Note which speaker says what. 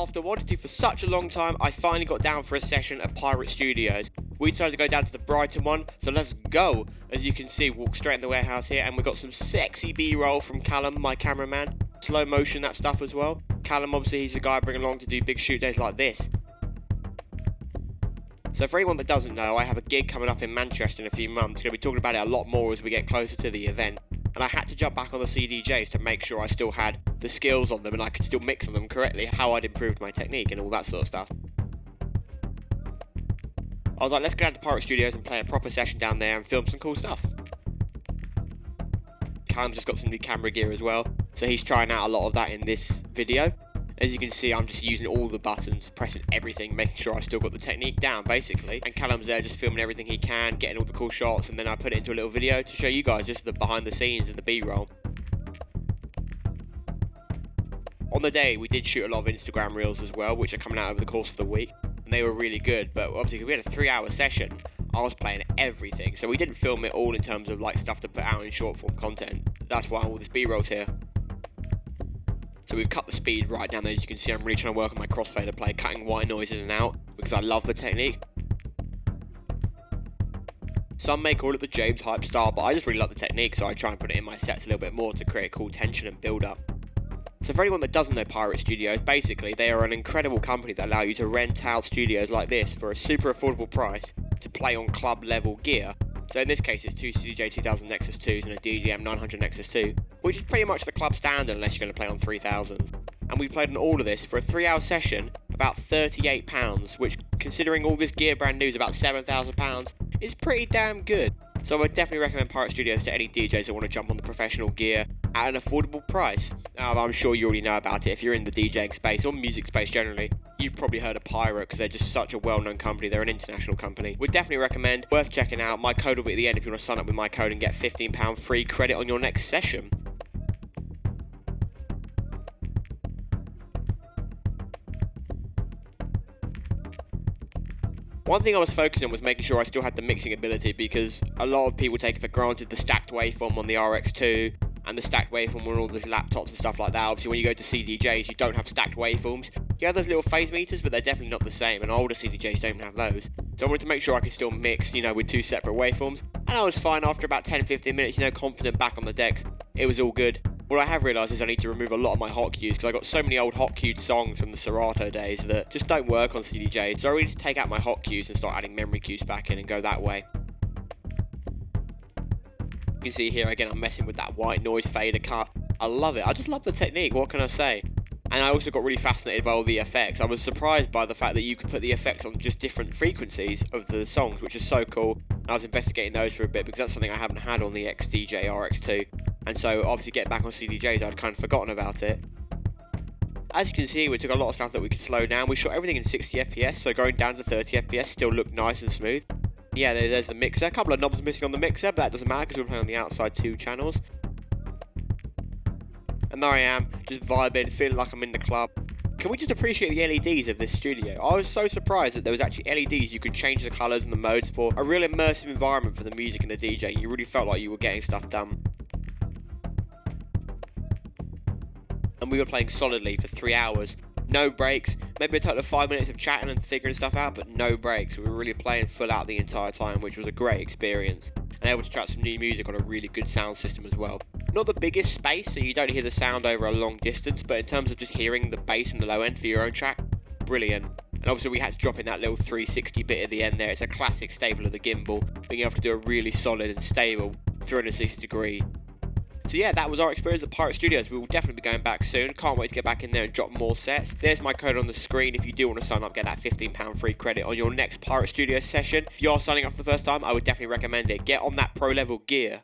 Speaker 1: After wanting to for such a long time, I finally got down for a session at Pirate Studios. We decided to go down to the Brighton one, so let's go. As you can see, walk straight in the warehouse here, and we've got some sexy B-roll from Callum, my cameraman. Slow motion, that stuff as well. Callum, obviously, he's the guy I bring along to do big shoot days like this. So for anyone that doesn't know, I have a gig coming up in Manchester in a few months. Going to be talking about it a lot more as we get closer to the event. And I had to jump back on the CDJs to make sure I still had the skills on them and I could still mix on them correctly, how I'd improved my technique and all that sort of stuff. I was like, let's go down to Pirate Studios and play a proper session down there and film some cool stuff. Callum's just got some new camera gear as well, so he's trying out a lot of that in this video. As you can see, I'm just using all the buttons, pressing everything, making sure I've still got the technique down, basically. And Callum's there just filming everything he can, getting all the cool shots, and then I put it into a little video to show you guys just the behind the scenes and the B-roll. On the day, we did shoot a lot of Instagram reels as well, which are coming out over the course of the week. And they were really good, but obviously, because we had a 3-hour session, I was playing everything. So we didn't film it all in terms of like stuff to put out in short form content. That's why all this B-roll's here. So we've cut the speed right down there. As you can see, I'm really trying to work on my crossfader play, cutting white noise in and out, because I love the technique. Some may call it the James hype style, but I just really like the technique, so I try and put it in my sets a little bit more to create cool tension and build up. So for anyone that doesn't know Pirate Studios, basically they are an incredible company that allow you to rent out studios like this for a super affordable price to play on club level gear. So in this case it's two CDJ 2000 Nexus 2s and a DJM 900 Nexus 2, which is pretty much the club standard unless you're going to play on 3000s. And we played on all of this for a 3-hour session, about £38, which considering all this gear brand new is about £7,000, is pretty damn good. So I would definitely recommend Pirate Studios to any DJs that want to jump on the professional gear at an affordable price. I'm sure you already know about it. If you're in the DJing space or music space generally, you've probably heard of Pirate because they're just such a well-known company. They're an international company. Would definitely recommend, worth checking out. My code will be at the end if you want to sign up with my code and get £15 free credit on your next session. One thing I was focusing on was making sure I still had the mixing ability, because a lot of people take it for granted the stacked waveform on the RX2 and the stacked waveform on all the laptops and stuff like that. Obviously when you go to CDJs you don't have stacked waveforms. You have those little phase meters, but they're definitely not the same, and older CDJs don't have those. So I wanted to make sure I could still mix, with two separate waveforms, and I was fine after about 10-15 minutes, confident back on the decks. It was all good. What I have realised is I need to remove a lot of my hot cues, because I got so many old hot cued songs from the Serato days that just don't work on CDJs, so I really need to take out my hot cues and start adding memory cues back in and go that way. You can see here again I'm messing with that white noise fader cut. I love it. I just love the technique, what can I say? And I also got really fascinated by all the effects. I was surprised by the fact that you could put the effects on just different frequencies of the songs, which is so cool. And I was investigating those for a bit because that's something I haven't had on the XDJ RX2. And so obviously getting back on CDJs, I'd kind of forgotten about it. As you can see, we took a lot of stuff that we could slow down. We shot everything in 60 FPS, so going down to 30 FPS still looked nice and smooth. Yeah, there's the mixer. A couple of knobs missing on the mixer, but that doesn't matter because we're playing on the outside 2 channels. And there I am, just vibing, feeling like I'm in the club. Can we just appreciate the LEDs of this studio? I was so surprised that there was actually LEDs you could change the colours and the modes for. A real immersive environment for the music and the DJ. You really felt like you were getting stuff done. And we were playing solidly for 3 hours. No breaks, maybe a total of 5 minutes of chatting and figuring stuff out, but no breaks. We were really playing full out the entire time, which was a great experience. And able to try out some new music on a really good sound system as well. Not the biggest space, so you don't hear the sound over a long distance, but in terms of just hearing the bass and the low end for your own track, brilliant. And obviously we had to drop in that little 360 bit at the end there. It's a classic staple of the gimbal, being able to do a really solid and stable 360 degree. So yeah, that was our experience at Pirate Studios. We will definitely be going back soon. Can't wait to get back in there and drop more sets. There's my code on the screen. If you do want to sign up, get that £15 free credit on your next Pirate Studios session. If you are signing up for the first time, I would definitely recommend it. Get on that pro level gear.